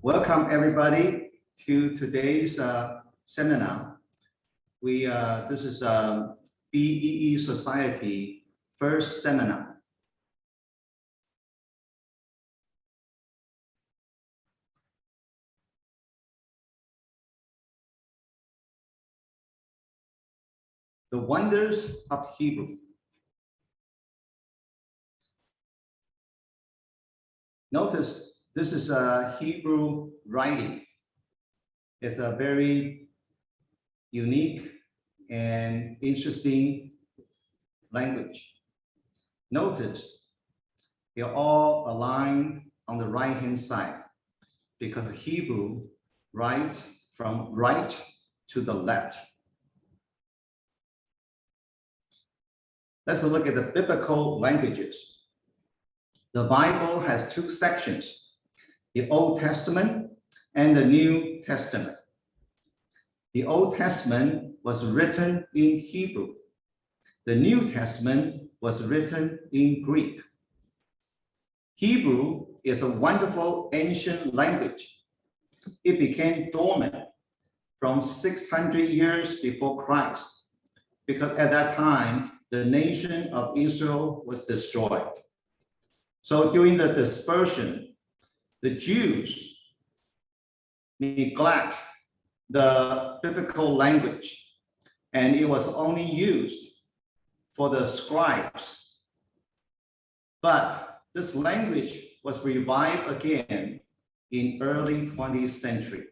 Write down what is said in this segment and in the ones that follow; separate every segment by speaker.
Speaker 1: Welcome everybody to today's seminar. This is BEE Society first seminar. The wonders of Hebrew. Notice this is a Hebrew writing. It's a very unique and interesting language. Notice they're all aligned on the right-hand side because Hebrew writes from right to the left. Let's look at the biblical languages. The Bible has two sections, the Old Testament and the New Testament. The Old Testament was written in Hebrew. The New Testament was written in Greek. Hebrew is a wonderful ancient language. It became dormant from 600 years before Christ, because at that time, the nation of Israel was destroyed. So during the dispersion, the Jews neglect the biblical language, and it was only used for the scribes. But this language was revived again in early 20th century,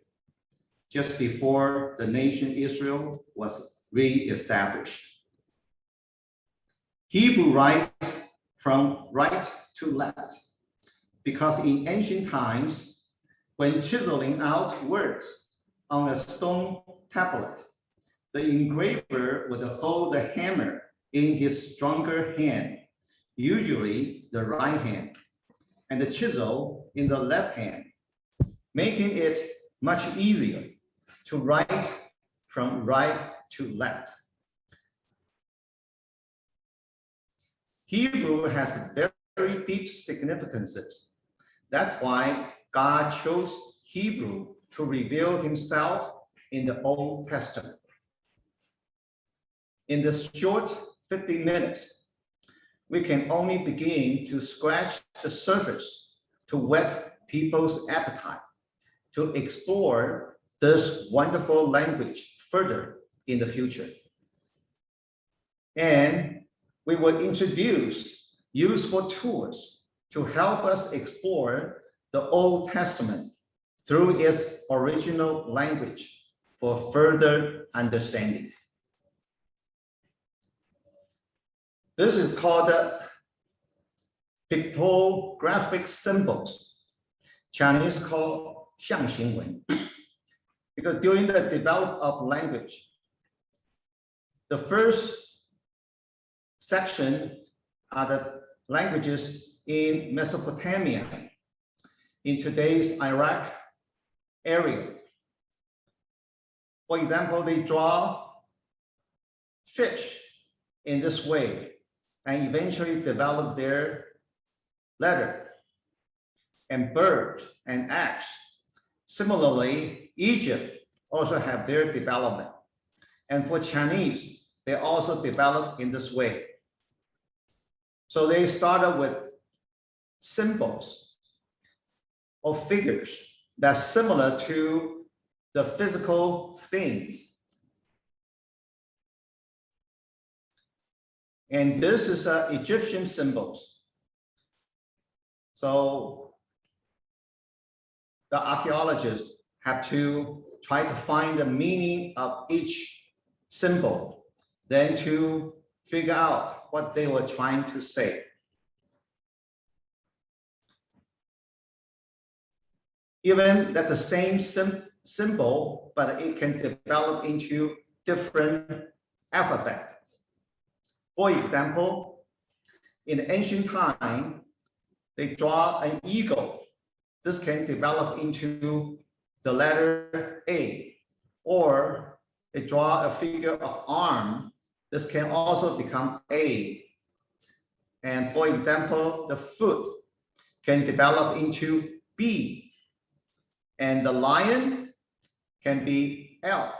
Speaker 1: just before the nation Israel was re-established. Hebrew writes from right to left, because in ancient times, when chiseling out words on a stone tablet, the engraver would hold the hammer in his stronger hand, usually the right hand, and the chisel in the left hand, making it much easier to write from right to left. Hebrew has very deep significances. That's why God chose Hebrew to reveal himself in the Old Testament. In this short 50 minutes, we can only begin to scratch the surface to whet people's appetite, to explore this wonderful language further in the future. And we will introduce useful tools to help us explore the Old Testament through its original language for further understanding. This is called pictographic symbols. Chinese call 象形文. Because during the development of language, the first section are the languages in Mesopotamia, in today's Iraq area. For example, they draw fish in this way and eventually develop their letter, and bird and axe. Similarly, Egypt also have their development. And for Chinese, they also develop in this way. So they started with symbols or figures that's similar to the physical things. And this is Egyptian symbols. So the archaeologists have to try to find the meaning of each symbol, then to figure out what they were trying to say. Even that's the same symbol, but it can develop into different alphabet. For example, in ancient time, they draw an eagle. This can develop into the letter A, or they draw a figure of arm. This can also become A. And for example, the foot can develop into B. And the lion can be L,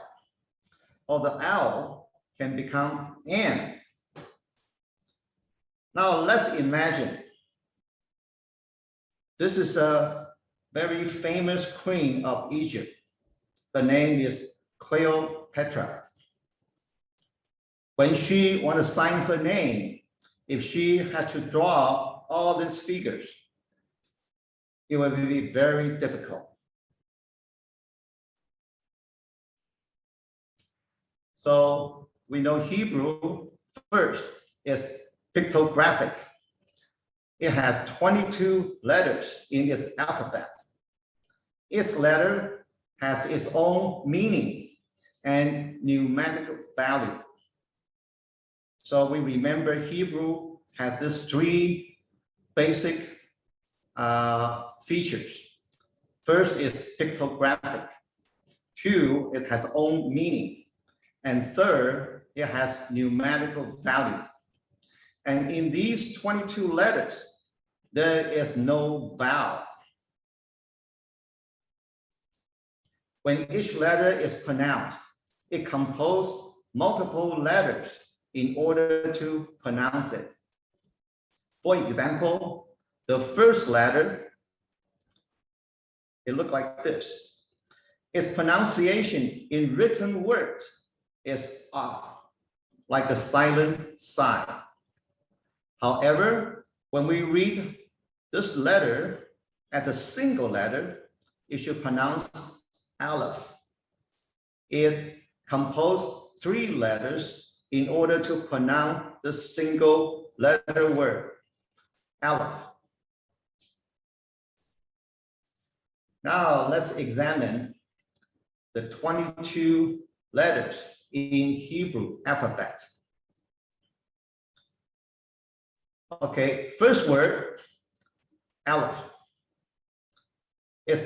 Speaker 1: or the L can become N. Now let's imagine this is a very famous queen of Egypt. The name is Cleopatra. When she wants to sign her name, if she has to draw all these figures, it will be very difficult. So we know Hebrew first is pictographic. It has 22 letters in its alphabet. Each letter has its own meaning and numeric value. So we remember Hebrew has these three basic features. First is pictographic. Two, it has own meaning. And third, it has numerical value. And in these 22 letters, there is no vowel. When each letter is pronounced, it composes multiple letters in order to pronounce it. For example, the first letter, it looks like this. Its pronunciation in written words is R, like a silent sign. However, when we read this letter as a single letter, it should pronounce Aleph. It composes three letters in order to pronounce the single letter word, Aleph. Now let's examine the 22 letters in Hebrew alphabet. Okay, first word, Aleph. Its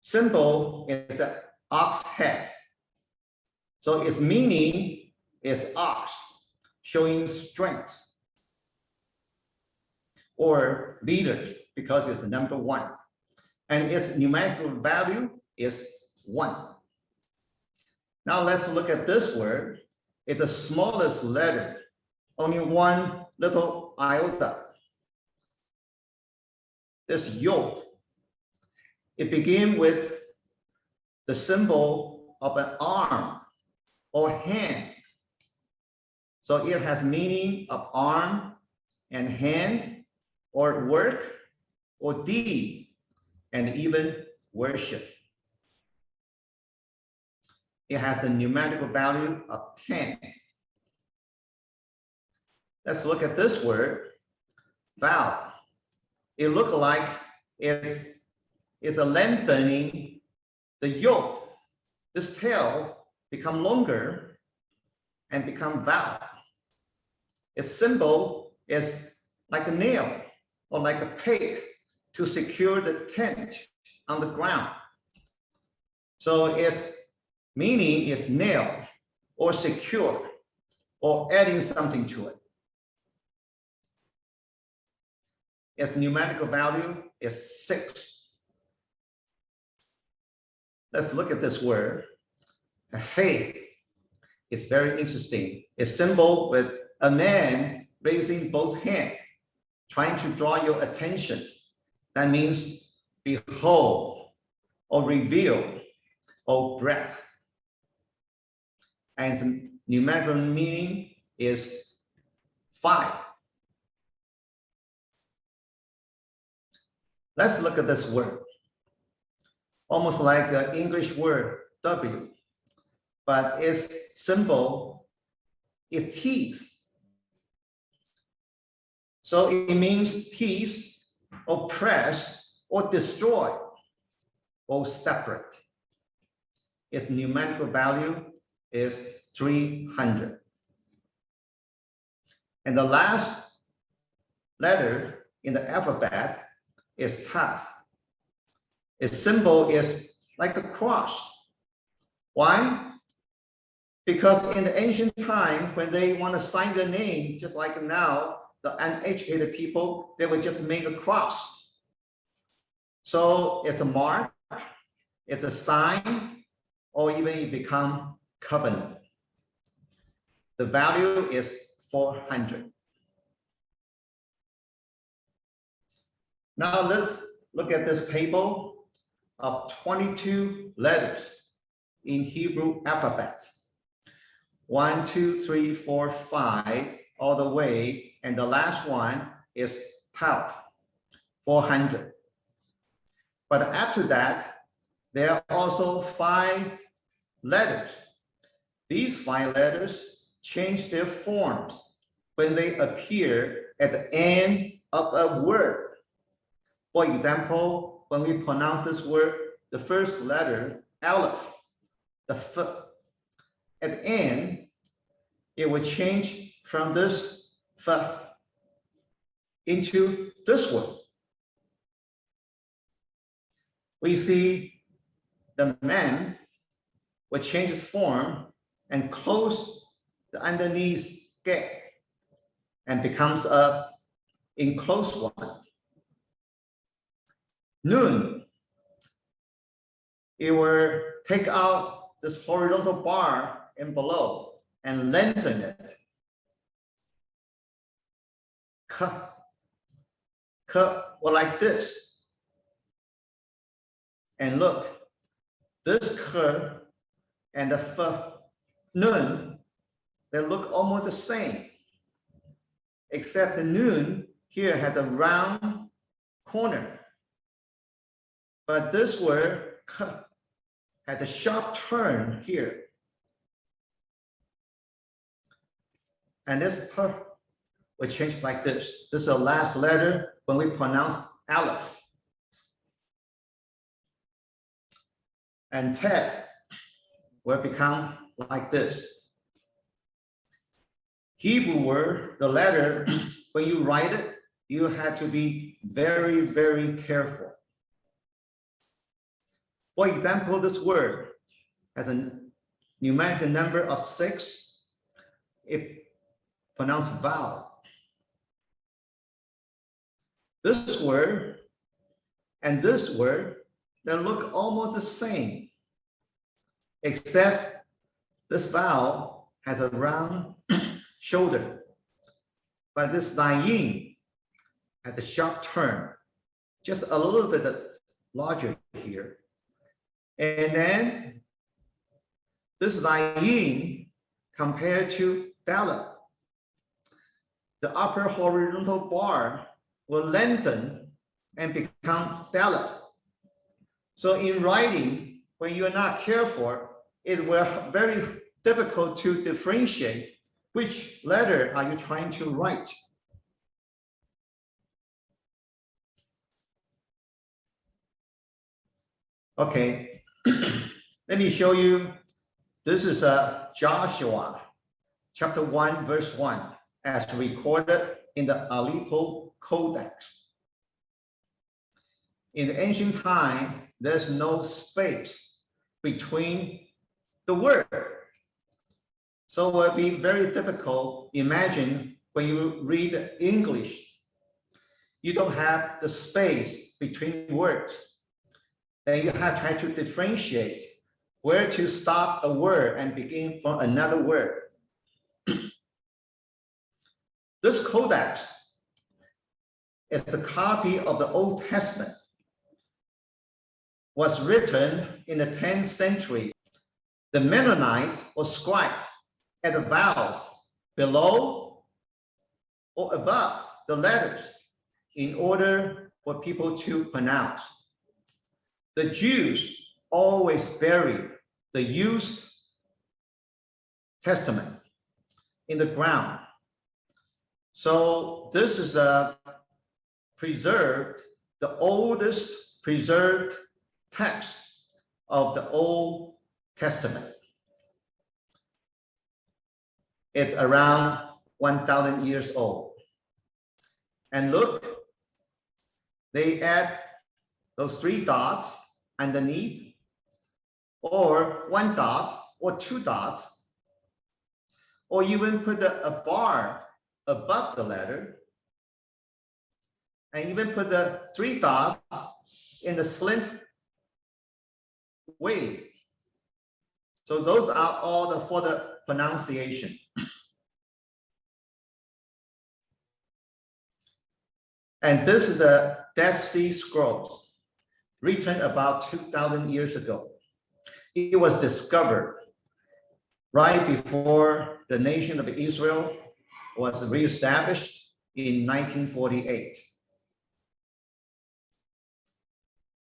Speaker 1: symbol is an ox head. So its meaning is ox, showing strength, or leader, because it's the number one. And its numerical value is 1. Now let's look at this word. It's the smallest letter, only one little iota. This yod. It begins with the symbol of an arm or hand. So it has meaning of arm and hand, or work, or deed, and even worship. It has a numerical value of 10. Let's look at this word, vowel. It looks like it's a lengthening the yod. This tail become longer and become vowel. Its symbol is like a nail or like a peg to secure the tent on the ground. So its meaning is nail or secure or adding something to it. Its numerical value is 6. Let's look at this word. Hey, it's very interesting. It's symbol with a man raising both hands, trying to draw your attention. That means behold, or reveal, or breath. And its numerical meaning is 5. Let's look at this word. Almost like an English word, W, but its symbol is teeth. So it means teeth, or press, or destroy, or separate. Its numerical value is 300. And the last letter in the alphabet is Tav. Its symbol is like a cross. Why? Because in the ancient time, when they want to sign their name, just like now, the uneducated people, they would just make a cross. So it's a mark, it's a sign, or even it become covenant. The value is 400. Now let's look at this table of 22 letters in Hebrew alphabet. 1, 2, 3, 4, 5, all the way, and the last one is 12, 400. But after that, there are also 5 letters. These 5 letters change their forms when they appear at the end of a word. For example, when we pronounce this word, the first letter, aleph, the f, at the end, it will change from this f into this word. We see the man will change its form and close the underneath gap and becomes a enclosed one. Nun, it will take out this horizontal bar and below and lengthen it. K, or like this. And look, this k and the f, nun, they look almost the same, except the nun here has a round corner. But this word k has a sharp turn here. And this p will change like this. This is the last letter when we pronounce aleph. And tet will become like this. Hebrew word, the letter, when you write it, you have to be very, very careful. For example, this word has a numeric number of 6. It pronounced vowel. This word and this word, they look almost the same, except this vowel has a round shoulder, but this zayin has a sharp turn, just a little bit larger here. And then this zayin compared to dalet, the upper horizontal bar will lengthen and become dalet. So in writing, when you are not careful, it will be very difficult to differentiate which letter are you trying to write. Okay, let me show you. This is Joshua, chapter 1, verse 1, as recorded in the Aleppo Codex. In the ancient time, there's no space between the word. So it will be very difficult. Imagine when you read English, you don't have the space between words. Then you have to try to differentiate where to stop a word and begin from another word. This codex is a copy of the Old Testament. Was written in the 10th century. The Mennonites or scribes at the vowels below or above the letters in order for people to pronounce. The Jews always buried the used testament in the ground. So this is preserved, the oldest preserved text of the Old Testament. It's around 1,000 years old. And look, they add those 3 dots underneath, or 1 dot, or 2 dots, or even put a bar above the letter, and even put the 3 dots in the slant way. So those are all for the pronunciation. And this is the Dead Sea Scrolls, written about 2,000 years ago. It was discovered right before the nation of Israel was reestablished in 1948.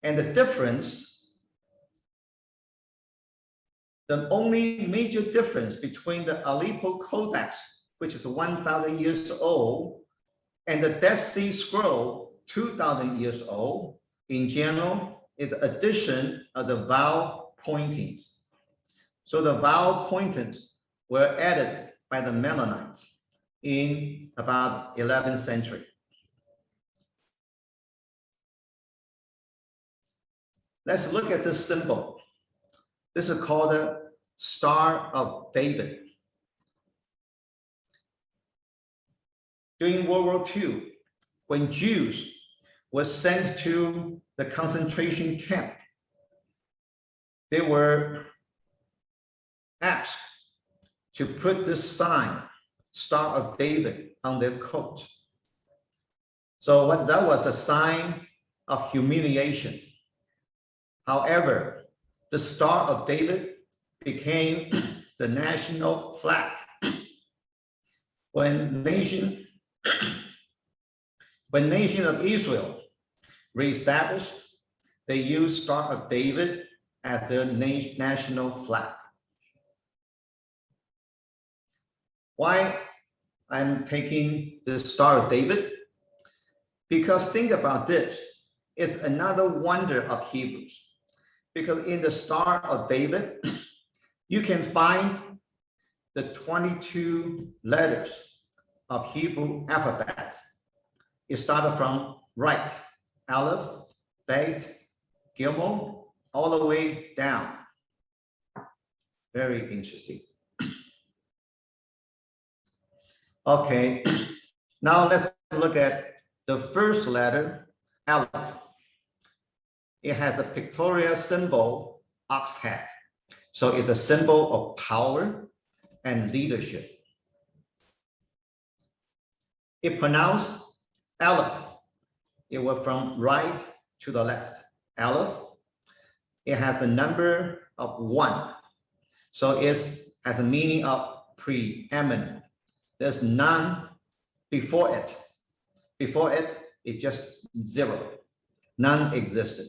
Speaker 1: And the difference, the only major difference between the Aleppo Codex, which is 1,000 years old, and the Dead Sea Scroll, 2,000 years old, in general, is the addition of the vowel pointings. So the vowel pointings were added by the Mennonites in about 11th century. Let's look at this symbol. This is called the Star of David. During World War II, when Jews were sent to the concentration camp, they were asked to put this sign, Star of David, on their coat. So that was a sign of humiliation. However, the Star of David became the national flag. When nation of Israel reestablished, they used Star of David as their national flag. Why I'm taking the Star of David? Because think about this, it's another wonder of Hebrews. Because in the Star of David, you can find the 22 letters of Hebrew alphabet. It started from right, Aleph, Bet, Gimel, all the way down. Very interesting. Okay, now let's look at the first letter, Aleph. It has a pictorial symbol, ox head. So it's a symbol of power and leadership. It pronounced Aleph. It was from right to the left. Aleph. It has the number of 1. So it has a meaning of preeminent. There's none before it. Before it, it's just 0. None existed.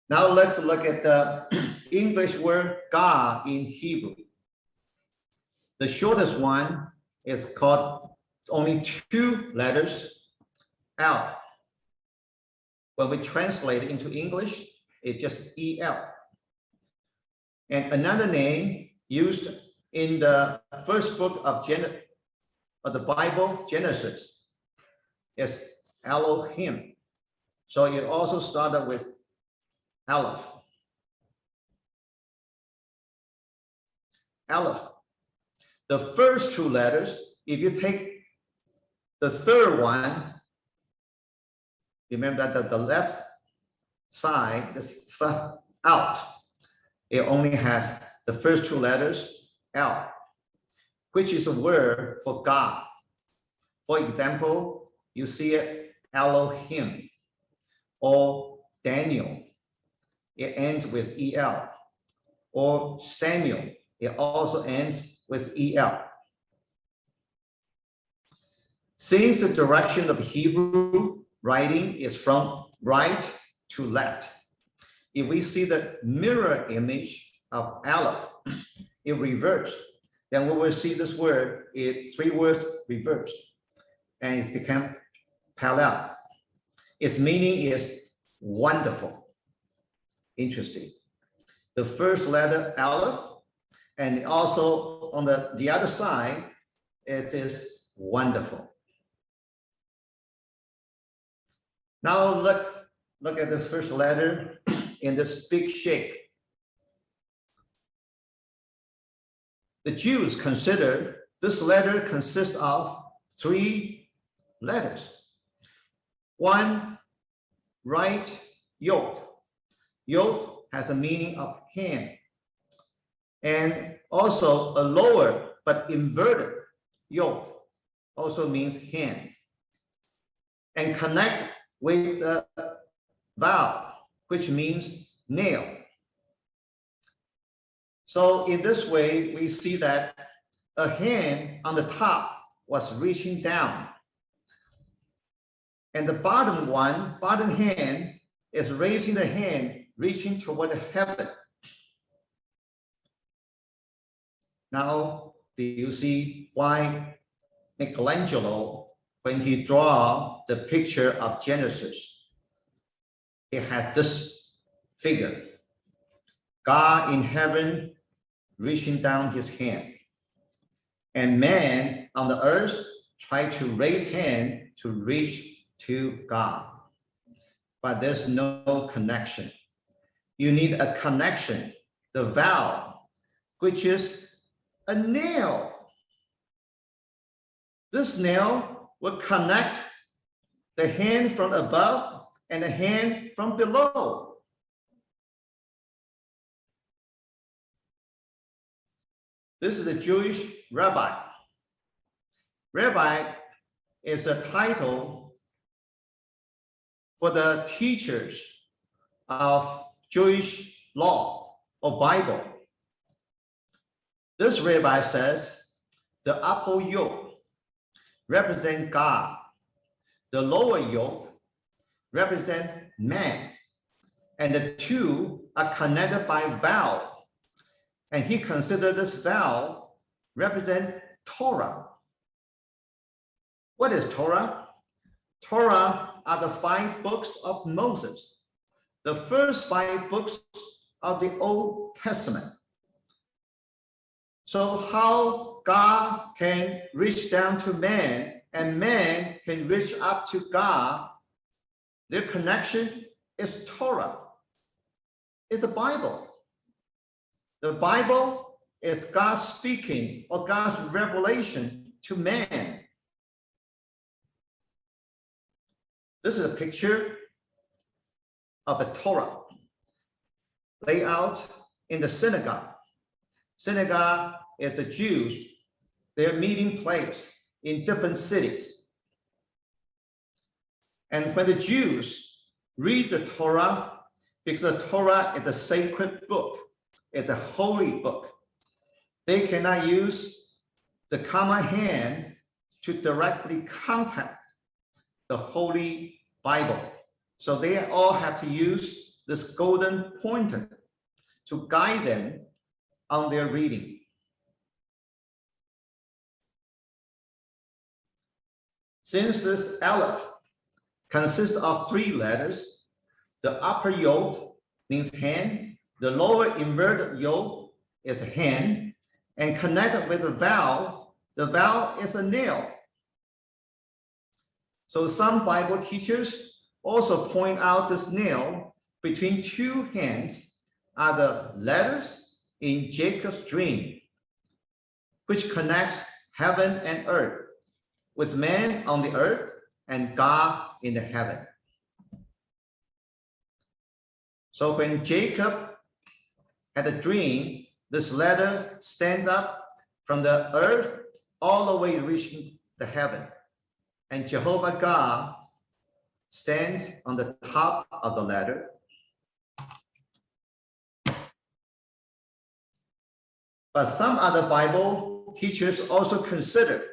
Speaker 1: Now let's look at the English word God in Hebrew. The shortest one is called only 2 letters, L. When we translate it into English, it's just EL. And another name used in the first book of the Bible, Genesis, is Elohim. So it also started with Aleph. Aleph. The first 2 letters, if you take the third one, remember that the left side is out. It only has the first 2 letters, L, which is a word for God. For example, you see it, Elohim, or Daniel. It ends with EL, or Samuel. It also ends with EL. Since the direction of Hebrew writing is from right to left, if we see the mirror image of Aleph, it reversed, then we will see this word, 3 words reversed, and it became parallel. Its meaning is wonderful. Interesting. The first letter, Aleph, and also on the other side, it is wonderful. Now let's look at this first letter in this big shape. The Jews consider this letter consists of 3 letters. One right yod. Yod has a meaning of hand. And also a lower but inverted yod also means hand. And connect with a vowel, which means nail. So in this way, we see that a hand on the top was reaching down. And the bottom hand, is raising the hand, reaching toward heaven. Now, do you see why Michelangelo, when he draw the picture of Genesis, he had this figure, God in heaven reaching down his hand, and man on the earth tried to raise hand to reach to God. But there's no connection. You need a connection, the vowel, which is a nail. This nail will connect the hand from above and the hand from below. This is a Jewish rabbi. Rabbi is a title for the teachers of Jewish law or Bible. This rabbi says the upper yoke represent God, the lower yoke represent man, and the two are connected by vowel. And he considered this vowel represent Torah. What is Torah? Torah are the 5 books of Moses, the first 5 books of the Old Testament. So how God can reach down to man and man can reach up to God, their connection is Torah, is the Bible. The Bible is God speaking or God's revelation to man. This is a picture of a Torah laid out in the synagogue. Synagogue is the Jews, their meeting place in different cities. And when the Jews read the Torah, because the Torah is a sacred book, it's a holy book, they cannot use the common hand to directly contact the Holy Bible. So they all have to use this golden pointer to guide them on their reading. Since this aleph consists of 3 letters, the upper yod means hand, the lower inverted yod is hand, and connected with the vowel is a nail. So some Bible teachers also point out this nail between 2 hands are the letters in Jacob's dream, which connects heaven and earth, with man on the earth and God in the heaven. So when Jacob had a dream, this letter stands up from the earth all the way reaching the heaven. And Jehovah God stands on the top of the ladder. But some other Bible teachers also consider,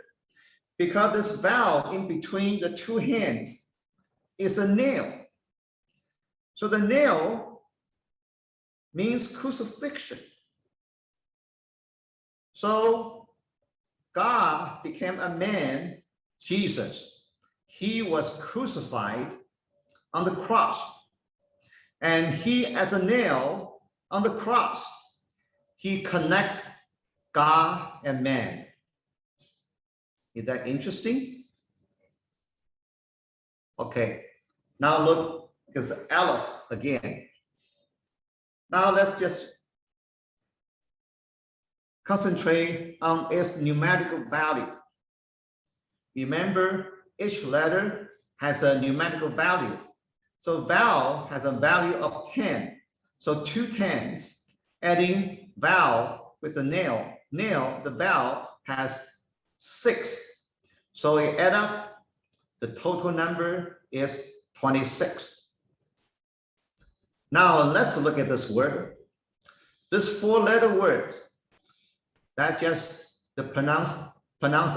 Speaker 1: because this vowel in between the 2 hands is a nail. So the nail means crucifixion. So God became a man, Jesus. He was crucified on the cross. And he, as a nail on the cross, he connects God and man. Is that interesting? Okay, now look at the aleph again. Now let's just concentrate on its numerical value. Remember, each letter has a numerical value. So vowel has a value of 10. So 2 tens, adding vowel with the nail. Nail, the vowel has 6. So we add up, the total number is 26. Now let's look at this word. This 4-letter word, that just the pronounced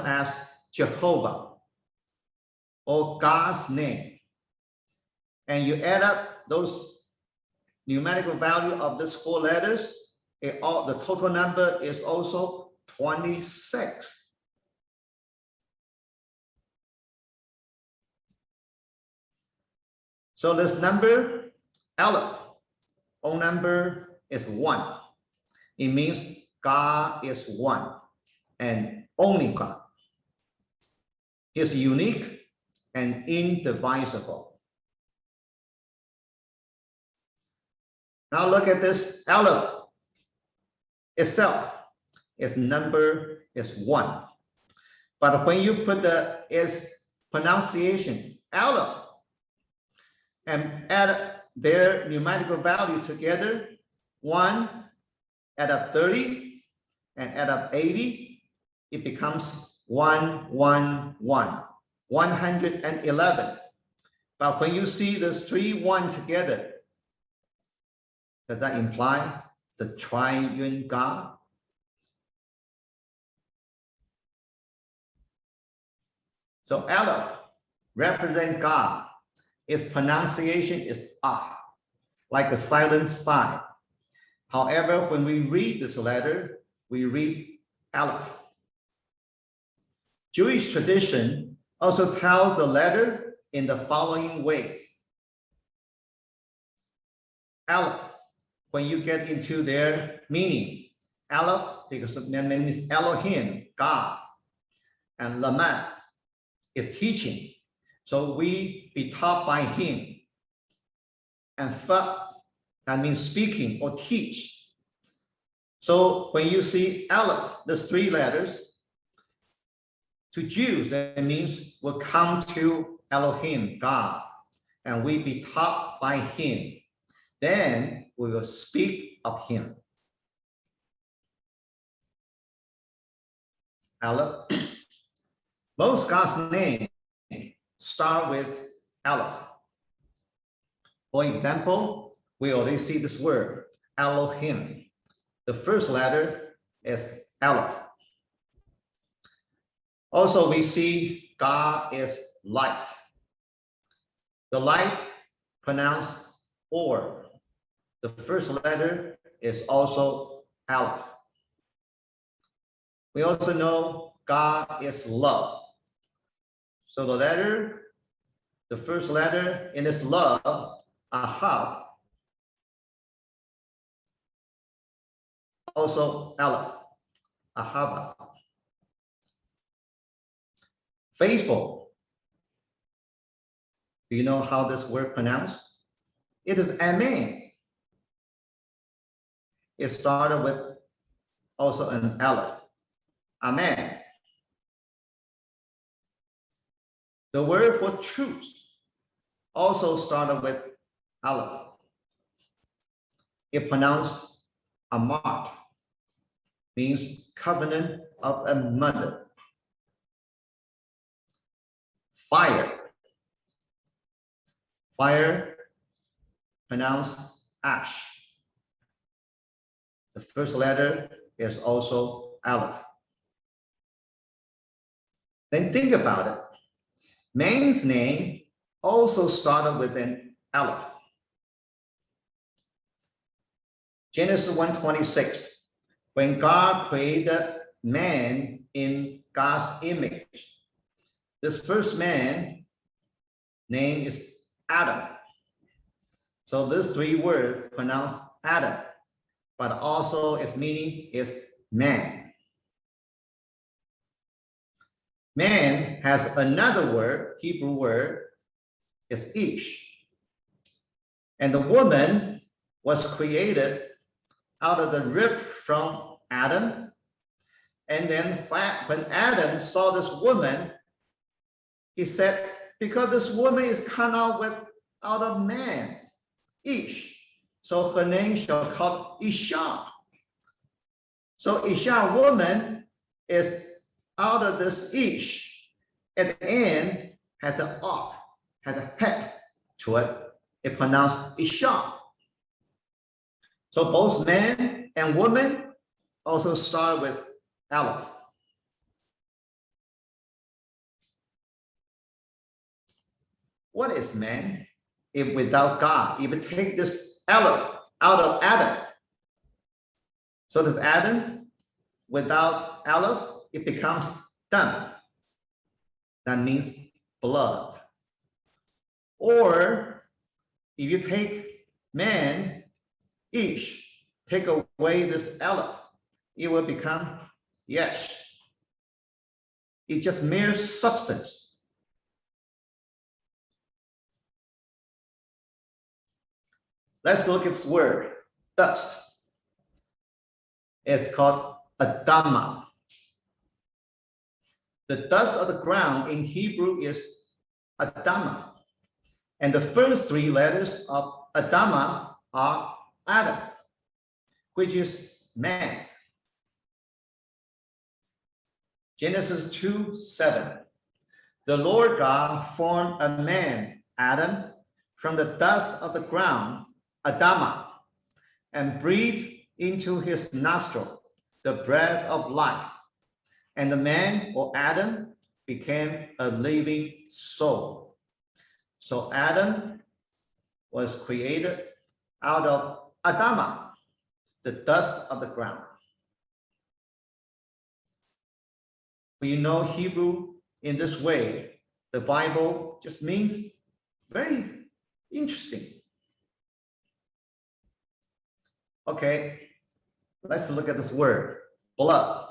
Speaker 1: as Jehovah or God's name. And you add up those numerical value of these 4 letters, the total number is also 26. So this number, Aleph, own number is 1. It means God is one and only God. He is unique and indivisible. Now look at this Aleph itself. Its number is 1. But when you put its pronunciation, Aleph, and add their numerical value together, 1 add up 30 and add up 80, it becomes 111, 111. But when you see those 3 1 together, does that imply the triune God? So Aleph represents God. Its pronunciation is ah, like a silent sigh. However, when we read this letter, we read Aleph. Jewish tradition also tells the letter in the following ways. Aleph, when you get into their meaning, Aleph, because the name is Elohim, God, and Lamed is teaching. So we be taught by him. And Fa, that means speaking or teach. So when you see Aleph, these 3 letters, to Jews, that means we'll come to Elohim, God, and we be taught by him. Then we will speak of him. Aleph. Most God's names start with Aleph. For example, we already see this word, Elohim. The first letter is Aleph. Also, we see God is light. The light pronounced or. The first letter is also Aleph. We also know God is love. So the first letter in this love, Ahab, also Aleph, Ahava. Faithful. Do you know how this word pronounced? It is Amen. It started with also an Aleph. Amen. The word for truth also started with Aleph. It pronounced Amat, means covenant of a mother. Fire. Fire pronounced ash. The first letter is also Aleph. Then think about it. Man's name also started with an Aleph. Genesis 1:26. When God created man in God's image, this first man name is Adam. So these 3 words pronounced Adam, but also its meaning is man. Man has another word, Hebrew word, is ish. And the woman was created out of the rib from Adam. And then when Adam saw this woman, he said, because this woman is come out with out of man, Ish. So her name shall be called Isha. So Isha, woman, is out of this Ish. At the end, has an R, has a head to it. It pronounced Isha. So both man and woman also start with Aleph. What is man if without God? If we take this Aleph out of Adam, so does Adam without Aleph, it becomes Dam. That means blood. Or if you take man, Ish, take away this Aleph, it will become Yesh. It's just mere substance. Let's look at this word, dust. It's called Adama. The dust of the ground in Hebrew is Adama. And the first three letters of Adama are Adam, which is man. Genesis 2:7. The Lord God formed a man, Adam, from the dust of the ground, Adama, and breathed into his nostril the breath of life. And the man, or Adam, became a living soul. So Adam was created out of Adama, the dust of the ground. We know Hebrew in this way. The Bible just means very interesting. Okay, let's look at this word, blood,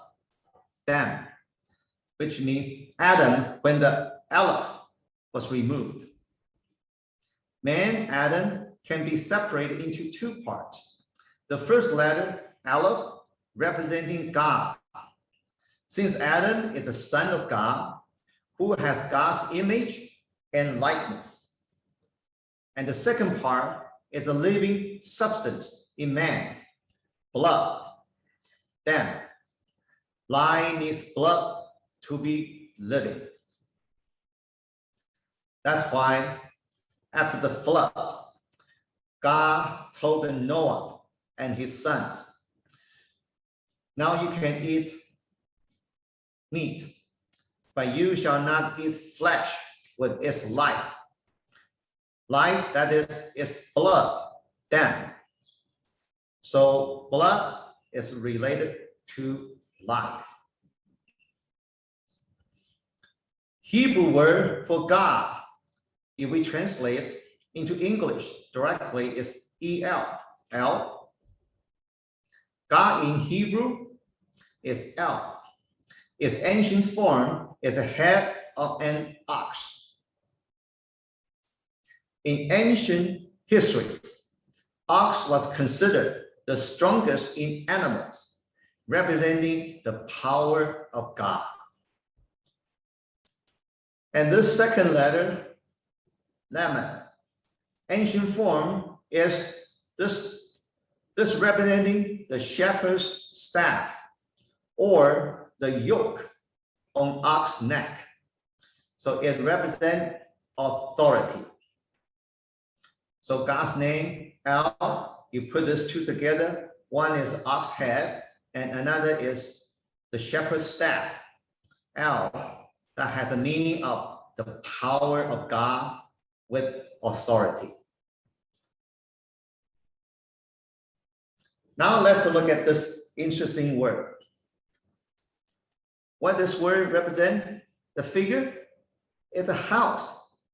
Speaker 1: dam, which means Adam when the Aleph was removed. Man, Adam, can be separated into two parts. The first letter, Aleph, representing God. Since Adam is the son of God, who has God's image and likeness. And the second part is a living substance in man, blood, dam. Life needs blood to be living. That's why after the flood, God told Noah and his sons, now you can eat meat, but you shall not eat flesh with its life. Life, that is, its blood, dam. So blood is related to life. Hebrew word for God, if we translate it into English directly, is El. El. God in Hebrew is El. Its ancient form is the head of an ox. In ancient history, ox was considered the strongest in animals, representing the power of God. And this second letter, Lamed, ancient form is this representing the shepherd's staff or the yoke on ox neck. So it represents authority. So God's name, El, you put these two together. One is ox head and another is the shepherd's staff, El, that has the meaning of the power of God with authority. Now let's look at this interesting word. What this word represents, the figure, is a house,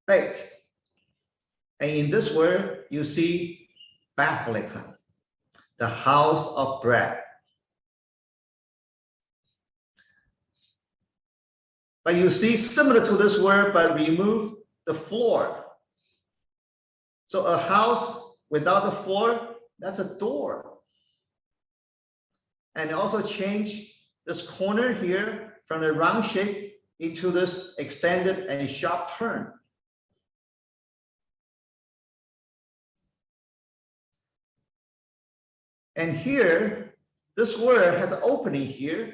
Speaker 1: baked. And in this word, you see Bethlehem, the house of bread. But you see, similar to this word, but remove the floor. So a house without the floor, that's a door. And also change this corner here from the round shape into this extended and sharp turn. And here, this word has an opening here.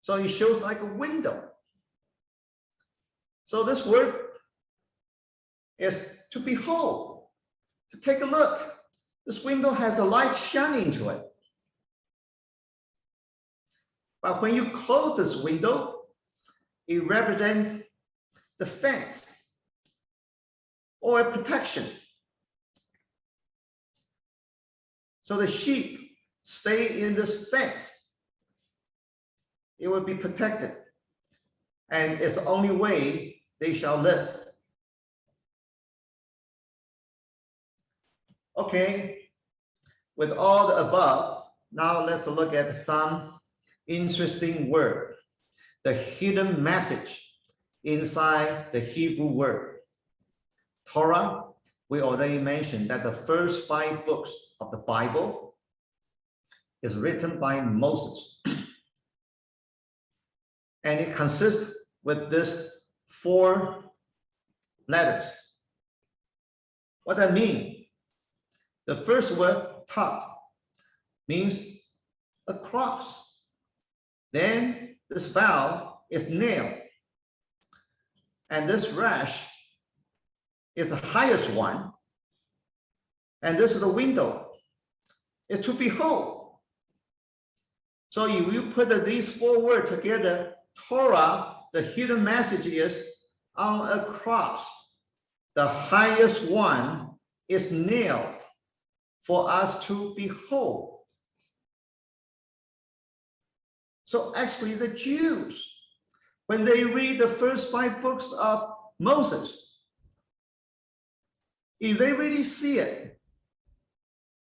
Speaker 1: So it shows like a window. So this word is to behold, to take a look. This window has a light shining to it. But when you close this window, it represents the fence or a protection. So the sheep stay in this fence. It will be protected. And it's the only way they shall live. Okay, with all the above, now let's look at some interesting word. The hidden message inside the Hebrew word. Torah, we already mentioned that the first 5 books of the Bible is written by Moses. And it consists with this 4 letters. What that means? The first word, tat, means a cross. Then this vowel is nail. And this resh is the highest one. And this is the window. It's to behold. So if you put these 4 words together, Torah, the hidden message is on a cross. The highest one is nailed for us to behold. So actually the Jews, when they read the first 5 books of Moses, if they really see it,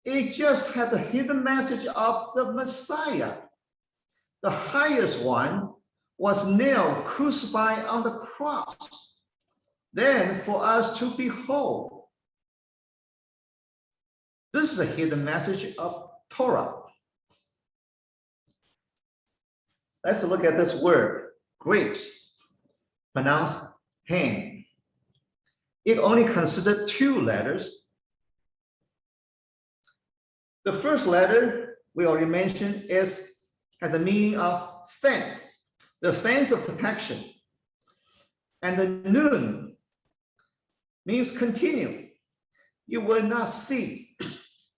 Speaker 1: it just had the hidden message of the Messiah. The highest one was nailed, crucified on the cross. Then for us to behold. This is the hidden message of Torah. Let's look at this word, grapes, pronounced ham. It only considered 2 letters. The first letter we already mentioned has the meaning of fence, the fence of protection. And the nun means continue. You will not cease.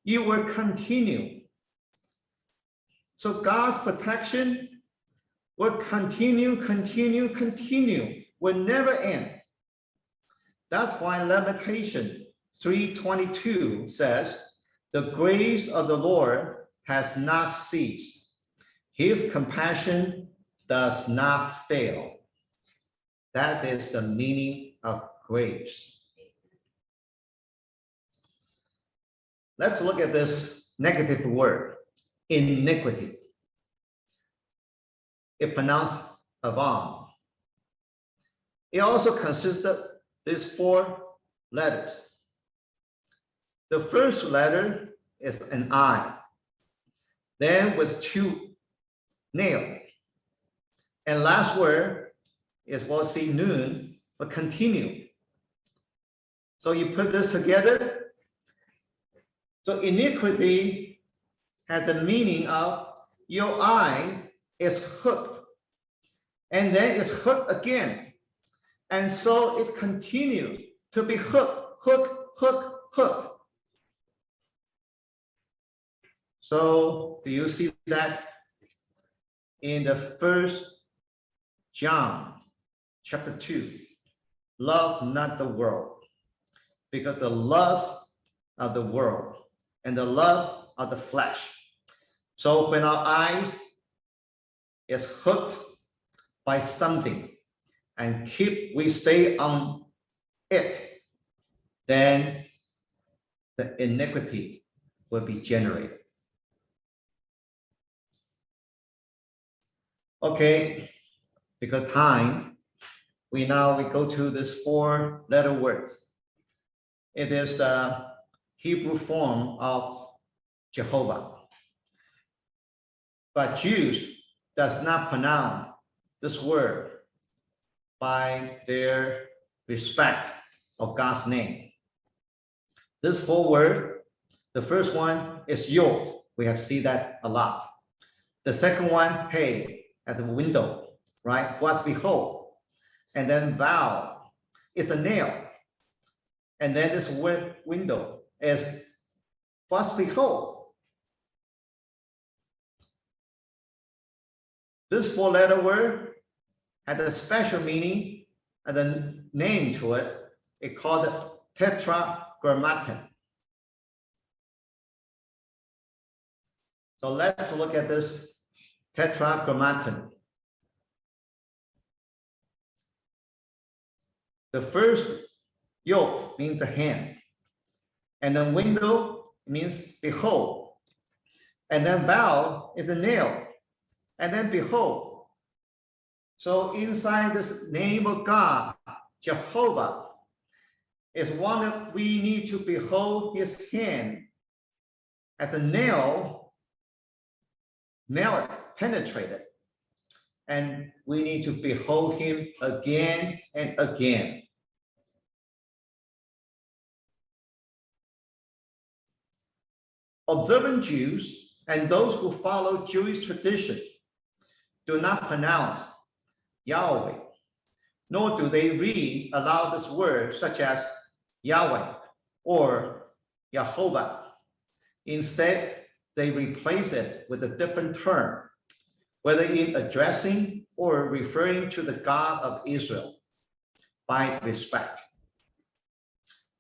Speaker 1: You will continue. So God's protection will continue, will never end. That's why Lamentation 3:22 says, the grace of the Lord has not ceased. His compassion does not fail. That is the meaning of grace. Let's look at this negative word, iniquity. It pronounced Avam. It also consists of these 4 letters. The first letter is an I, then with 2 nails. And last word is we'll see nun, but continue. So you put this together. So iniquity has the meaning of your eye is hooked, and then it's hooked again. And so it continues to be hooked. So do you see that in the 1 John chapter 2? Love not the world, because the lust of the world and the lust of the flesh. So when our eyes is hooked by something and we stay on it, then the iniquity will be generated. Okay, because time, we go to this 4-letter words. It is a Hebrew form of Jehovah. But Jews does not pronounce this word by their respect of God's name. This 4 word The first one is yod. We have seen that a lot. The second one, hey, as a window, right? Was behold. And then vowel is a nail. And then this word window is was behold. This four-letter word had a special meaning and a name to it. It called it tetragrammaton. So let's look at this tetragrammaton. The first yod means the hand, and then window means behold, and then vowel is a nail, and then behold. So inside this name of God, Jehovah, is one that we need to behold his hand as a nail it, penetrated. And we need to behold him again and again. Observant Jews and those who follow Jewish tradition do not pronounce Yahweh, nor do they read aloud this word such as Yahweh or Yehovah. Instead, they replace it with a different term, whether in addressing or referring to the God of Israel by respect.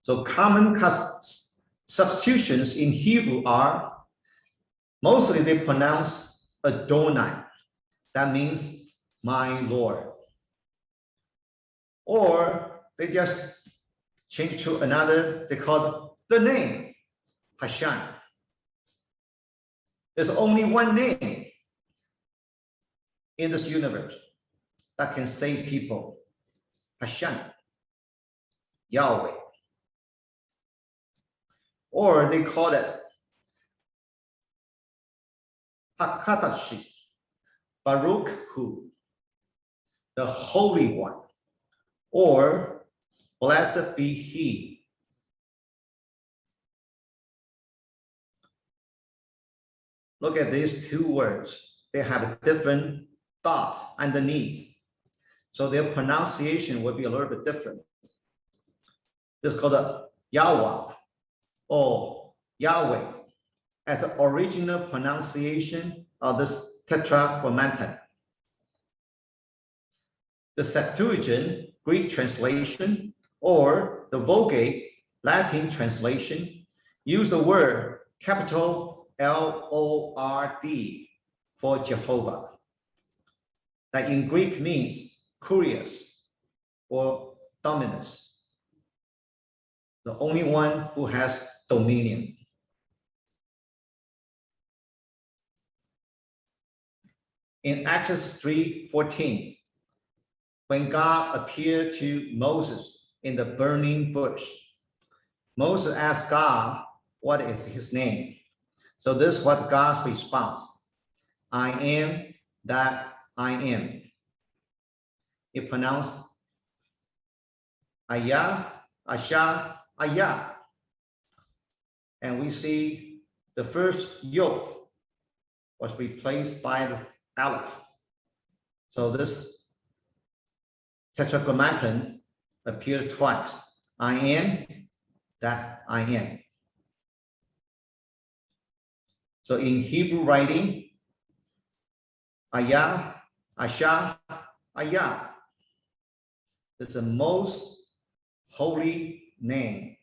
Speaker 1: So common substitutions in Hebrew are, mostly they pronounce Adonai. That means my Lord. Or they just change to another, they call it the name, Hashem. There's only one name in this universe that can save people, Hashem, Yahweh. Or they call it Hakadashi, Baruch Hu, the Holy One, or blessed be He. Look at these two words. They have different thoughts underneath. So their pronunciation will be a little bit different. This is called a Yahweh or Yahweh as the original pronunciation of this tetragrammaton. The Septuagint Greek translation or the Vulgate Latin translation use the word capital Lord for Jehovah. That in Greek means curious or dominus, the only one who has dominion. In Exodus 3:14, when God appeared to Moses in the burning bush, Moses asked God, what is his name? So this is what God's response. I am that I am. It pronounced Ayah, Asha, Ayah. And we see the first yod was replaced by the aleph. So this tetragrammaton appeared twice. I am that I am. So in Hebrew writing, Ayah, Asha, Ayah is the most holy name.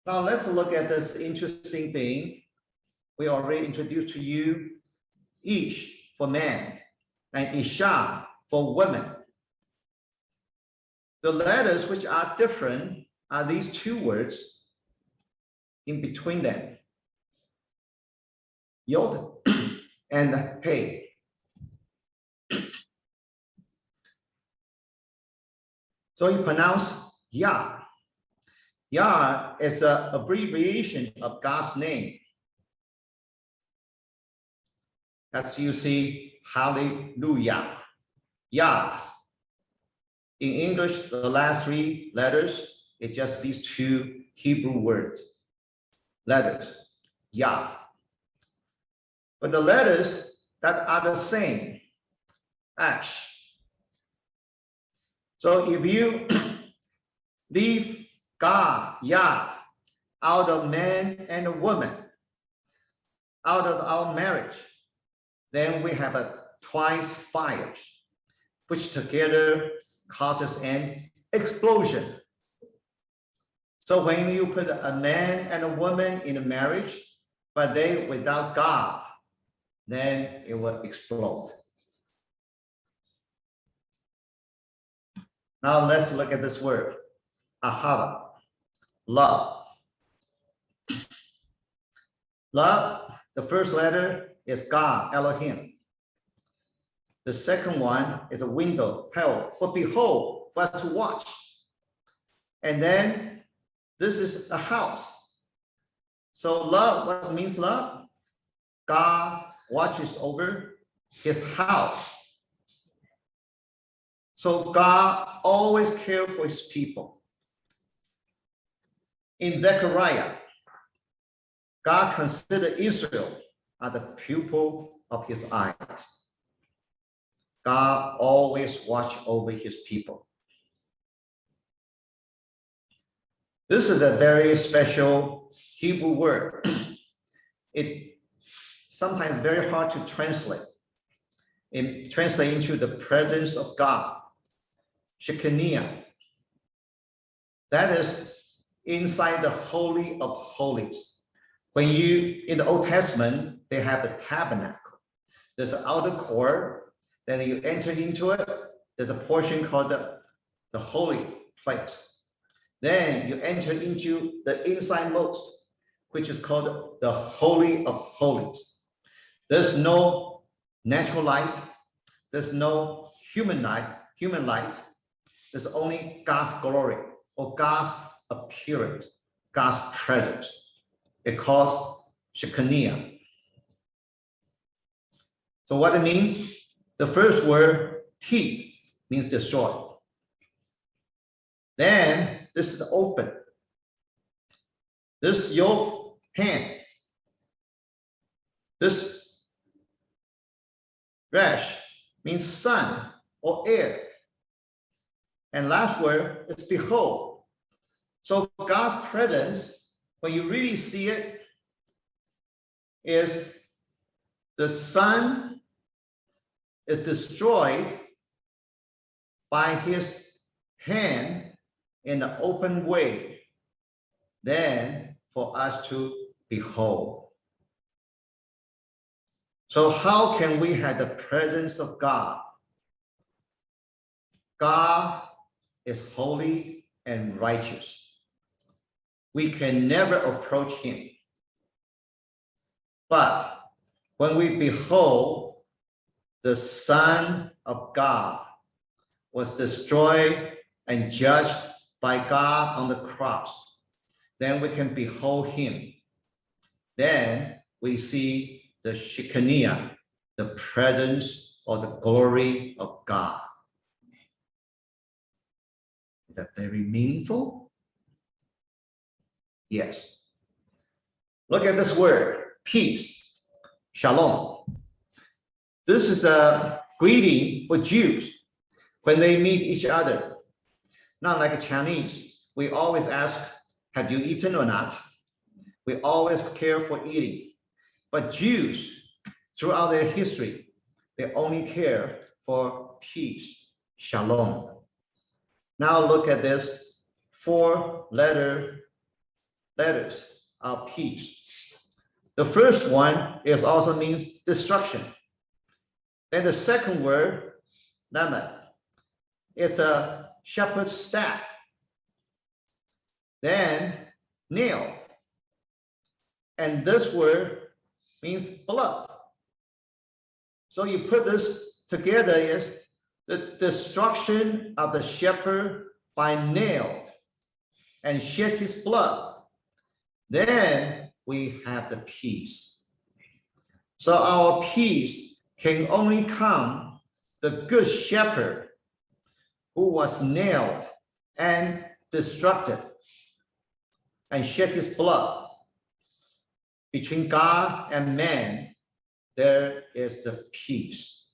Speaker 1: Now let's look at this interesting thing. We already introduced to you Ish for man and Isha for women. The letters which are different are these two words in between them, Yod and Hey. So you pronounce Yah. Yah is an abbreviation of God's name. As you see, hallelujah, Yah. In English, the last three letters It's just these two Hebrew words, letters, Yah. But the letters that are the same, Ash. So if you leave God, Yah, out of man and a woman, out of our marriage, then we have a twice fires, which together causes an explosion. So when you put a man and a woman in a marriage, but they without God, then it will explode. Now let's look at this word, ahava, love. Love, the first letter is God, Elohim. The second one is a window, hell, for behold, for us to watch. And then this is a house. So love, what means love? God watches over his house. So God always cares for his people. In Zechariah, God considered Israel as the pupil of his eyes. God always watches over his people. This is a very special Hebrew word. It sometimes very hard to translate. It translates into the presence of God, SHEKINAH. That is inside the Holy of Holies. When you, in the Old Testament, they have the tabernacle. There's an outer court, then you enter into it. There's a portion called the holy place. Then you enter into the inside most, which is called the Holy of Holies. There's no natural light. There's no human light. There's only God's glory or God's appearance, God's presence. It calls SHEKINAH. So what it means? The first word, teeth, means destroy. Then this is open. This your hand. This rash means sun or air. And last word is behold. So God's presence, when you really see it, is the sun is destroyed by his hand in an open way, then for us to behold. So how can we have the presence of God? God is holy and righteous. We can never approach him. But when we behold the Son of God was destroyed and judged by God on the cross, then we can behold him. Then we see the SHEKINAH, the presence or the glory of God. Is that very meaningful? Yes. Look at this word, peace, shalom. This is a greeting for Jews when they meet each other. Not like Chinese, we always ask, have you eaten or not? We always care for eating. But Jews, throughout their history, they only care for peace, shalom. Now look at this 4 letters of peace. The first one is also means destruction. Then the second word, lamed, is a shepherd's staff. Then nail. And this word means blood. So you put this together is the destruction of the shepherd by nailed and shed his blood. Then we have the peace. So our peace can only come the good shepherd who was nailed and destructed and shed his blood. Between God and man, there is the peace.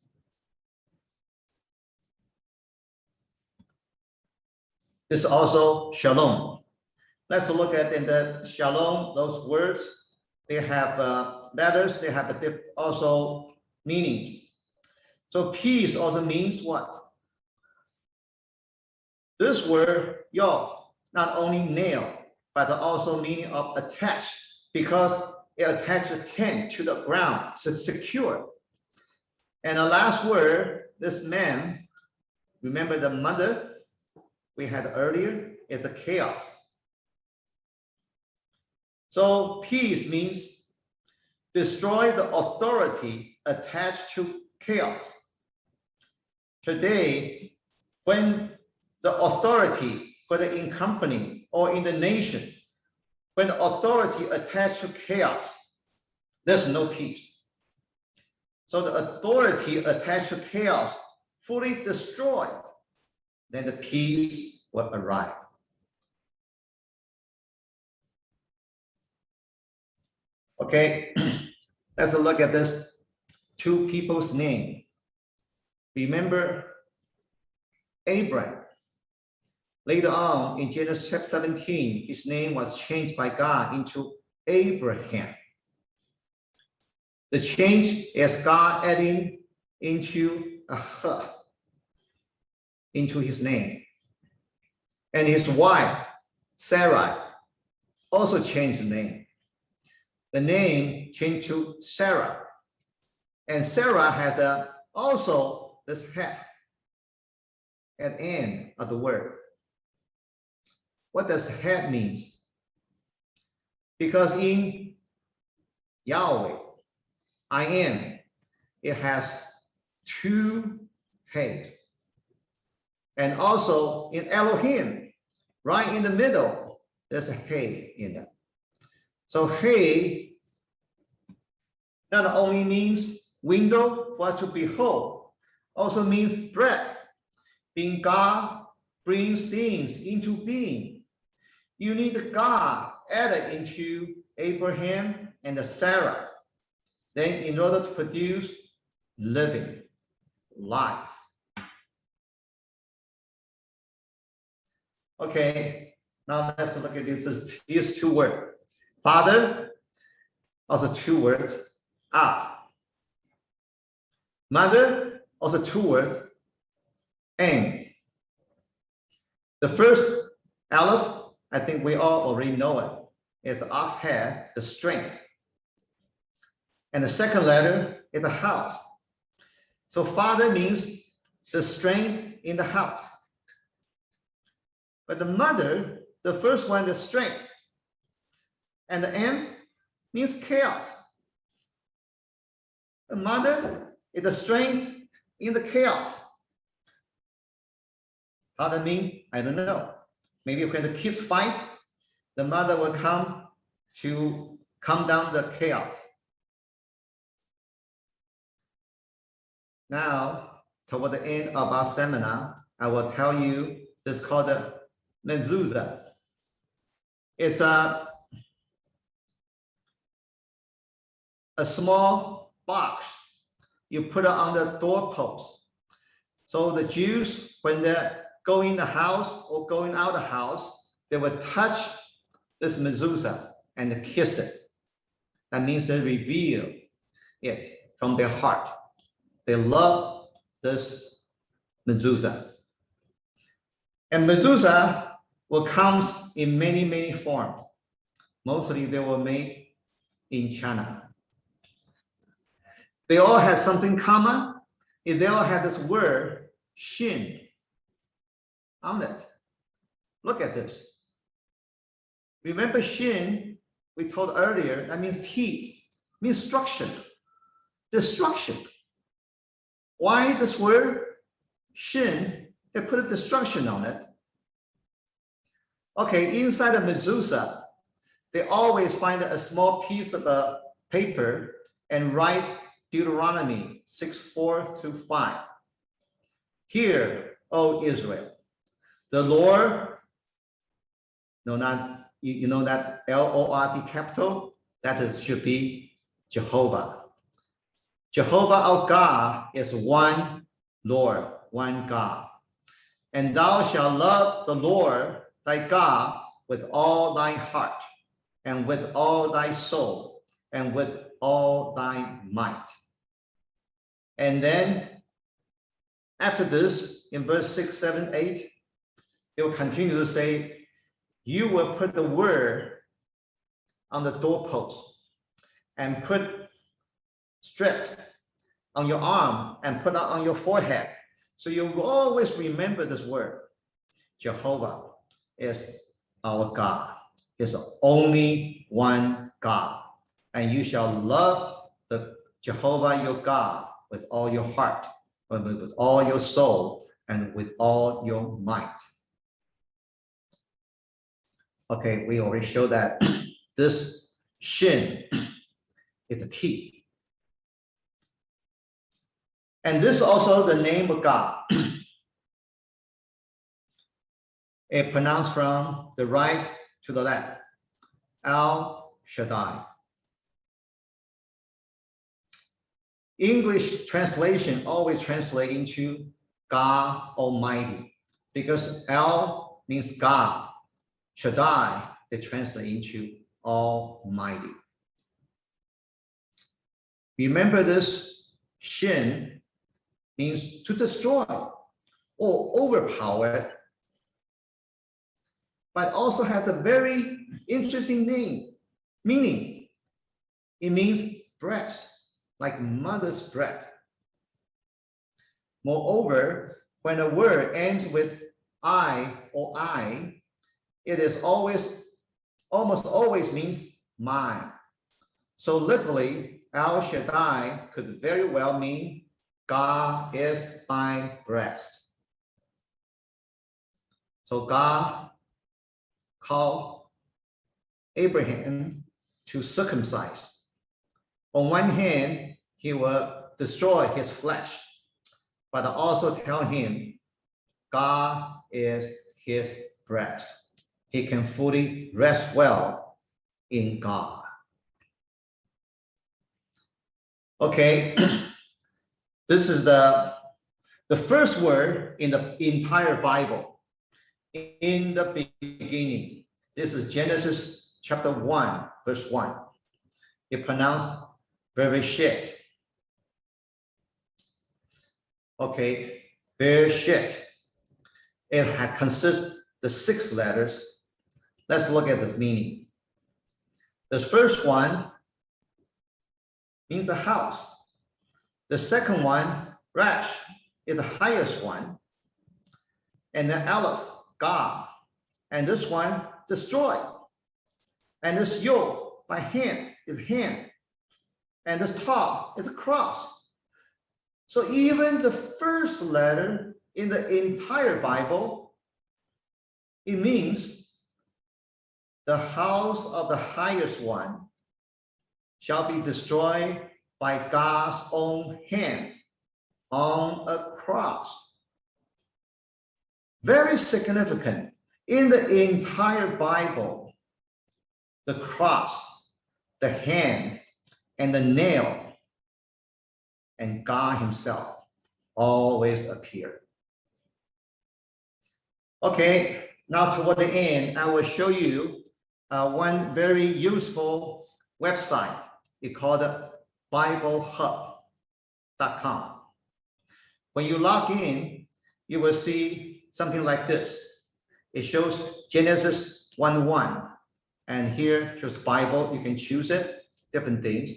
Speaker 1: This is also shalom. Let's look at in the shalom, those words. They have letters, they have also meanings. So peace also means what? This word, yo, not only nail, but also meaning of attached, because it attaches a tent to the ground, so it's secure. And the last word, this man, remember the mother we had earlier, is a chaos. So peace means destroy the authority attached to chaos. Today, when the authority, whether in company or in the nation, when the authority attached to chaos, there's no peace. So the authority attached to chaos fully destroyed, then the peace will arrive. Okay, let's look at this two people's name. Remember Abraham. Later on in Genesis chapter 17, his name was changed by God into Abraham. The change is God adding into a h into his name. And his wife, Sarai, also changed the name. The name changed to Sarah. And Sarah has also this head at the end of the word. What does head means? Because in Yahweh, I am, it has two heads. And also in Elohim, right in the middle, there's a head in it. So head not only means window for us to behold, also means breath, being God brings things into being. You need God added into Abraham and Sarah. Then in order to produce living life. Okay, now let's look at these two words. Father, also two words, Av. Mother, also two words, Ang. The first Aleph, I think we all already know it, is the ox head, the strength. And the second letter is the house. So father means the strength in the house. But the mother, the first one, the strength. And the M means chaos. The mother is the strength in the chaos. How that mean? I don't know. Maybe when the kids fight, the mother will come to calm down the chaos. Now, toward the end of our seminar, I will tell you this is called the mezuzah. It's a small box. You put it on the doorpost. So the Jews, when they're going in the house or going out the house, they will touch this mezuzah and kiss it. That means they reveal it from their heart. They love this mezuzah. And mezuzah will come in many, many forms. Mostly they were made in China. They all have something common. They all have this word, shin, on it. Look at this. Remember shin, we told earlier, that means teeth, means destruction. Destruction. Why this word, shin, they put a destruction on it? Okay, inside the mezuzah, they always find a small piece of paper and write Deuteronomy 6:4-5. Hear, O Israel, the Lord, no, not you know that L-O-R-D capital, should be Jehovah. Jehovah our God is one Lord, one God. And thou shalt love the Lord thy God with all thy heart, and with all thy soul, and with all thy might. And then after this, in verse 6, 7, 8, it will continue to say, you will put the word on the doorpost, and put strips on your arm, and put it on your forehead. So you will always remember this word. Jehovah is our God. Is the only one God. And you shall love the Jehovah your God with all your heart, with all your soul, and with all your might. Okay, we already showed that this shin is a T. And this is also the name of God. It pronounced from the right to the left. El Shaddai. English translation always translate into God Almighty, because El means God. Shaddai, they translate into Almighty. Remember this shin means to destroy or overpower, but also has a very interesting meaning. It means breast, like mother's breast. Moreover, when a word ends with I or I, it is almost always means mine. So literally, El Shaddai could very well mean God is my breast. So God called Abraham to circumcise. On one hand, he will destroy his flesh, but also tell him God is his breast. He can fully rest well in God. Okay, this is the first word in the entire Bible. In the beginning. This is Genesis chapter 1, verse 1. It pronounced Bereshit. Okay, Bereshit. It consists the 6 letters. Let's look at the meaning. The first one means the house. The second one, Resh, is the highest one. And the Aleph, God. And this one, destroy. And this Yod, by hand, is hand. And this Tav is a cross. So even the first letter in the entire Bible, it means the house of the highest one shall be destroyed by God's own hand on a cross. Very significant. In the entire Bible, the cross, the hand, and the nail, and God himself always appear. Okay, now toward the end, I will show you one very useful website. It's called BibleHub.com. When you log in, you will see something like this. It shows Genesis 1:1, and here shows Bible. You can choose it, different things.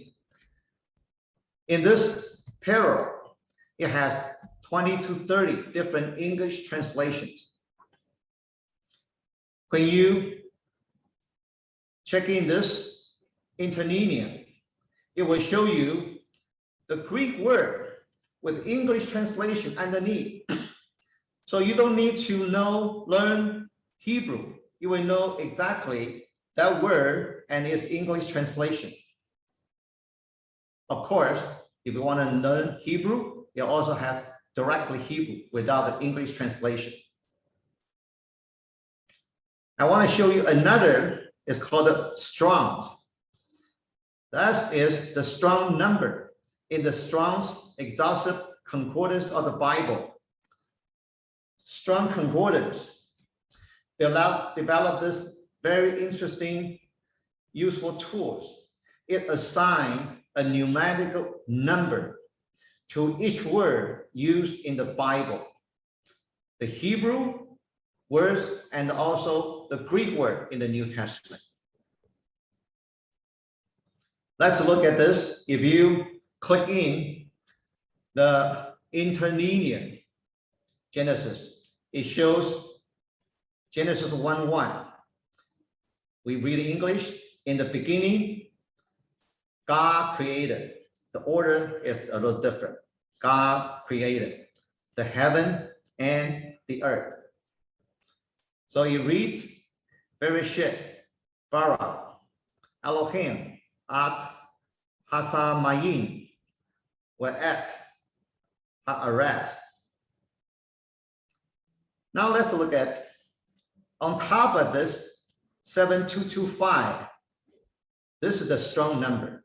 Speaker 1: In this parallel, it has 20 to 30 different English translations. When you check in this interlinear, it will show you the Greek word with English translation underneath. So you don't need to learn Hebrew. You will know exactly that word and its English translation. Of course, if you want to learn Hebrew, it also has directly Hebrew without the English translation. I want to show you another is called Strong's. That is the strong number in the Strong's Exhaustive Concordance of the Bible. Strong Concordance developed this very interesting, useful tools. It assigns a numerical number to each word used in the Bible. The Hebrew words and also the Greek word in the New Testament. Let's look at this. If you click in the interlinear Genesis, it shows Genesis 1:1. We read English. In the beginning, God created. The order is a little different. God created the heaven and the earth. So it reads, Bereshit, bara, Elohim, at hasamayim, wa'et, ha'aretz. Now let's look at, on top of this, 7225. This is the strong number.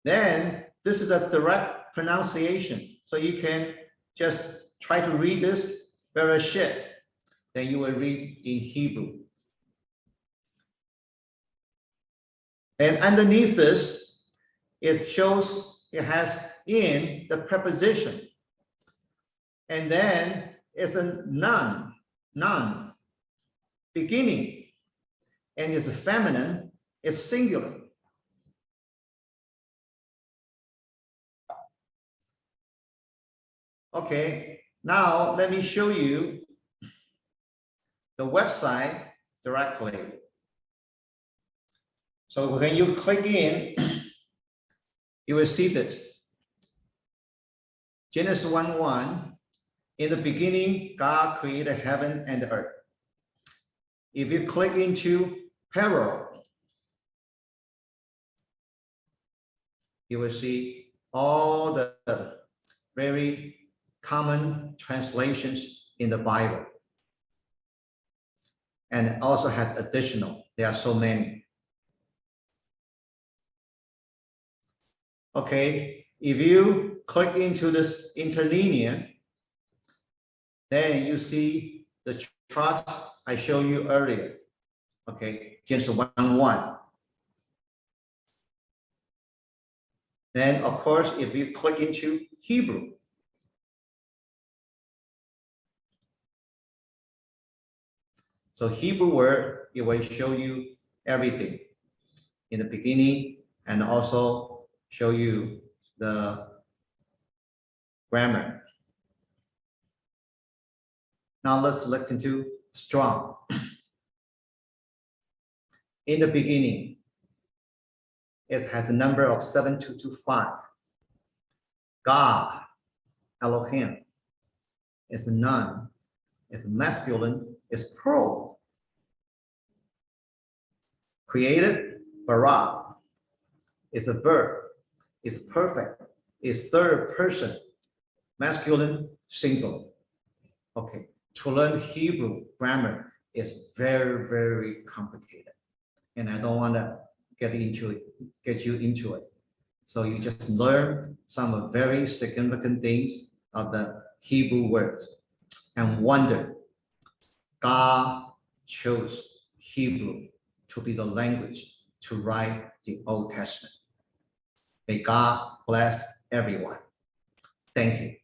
Speaker 1: Then this is a direct pronunciation. So you can just try to read this, Bereshit, then you will read in Hebrew. And underneath this, it shows it has in the preposition. And then it's a noun, beginning. And it's feminine, it's singular. Okay, now let me show you the website directly. So when you click in, you will see that Genesis 1:1, in the beginning, God created heaven and earth. If you click into parallel, you will see all the very common translations in the Bible. And also had additional, there are so many. Okay, if you click into this interlinear, then you see the chart I showed you earlier. Okay, Genesis 1:1. Then, of course, if you click into Hebrew, so Hebrew word, it will show you everything in the beginning and also show you the grammar. Now let's look into strong. In the beginning, it has a number of 7225. God, Elohim, is a noun, it's masculine, it's plural. Created, bara, is a verb, it's perfect, it's third person, masculine, singular. Okay, to learn Hebrew grammar is very, very complicated. And I don't want to get you into it. So you just learn some very significant things of the Hebrew words and wonder, God chose Hebrew to be the language to write the Old Testament. May God bless everyone. Thank you.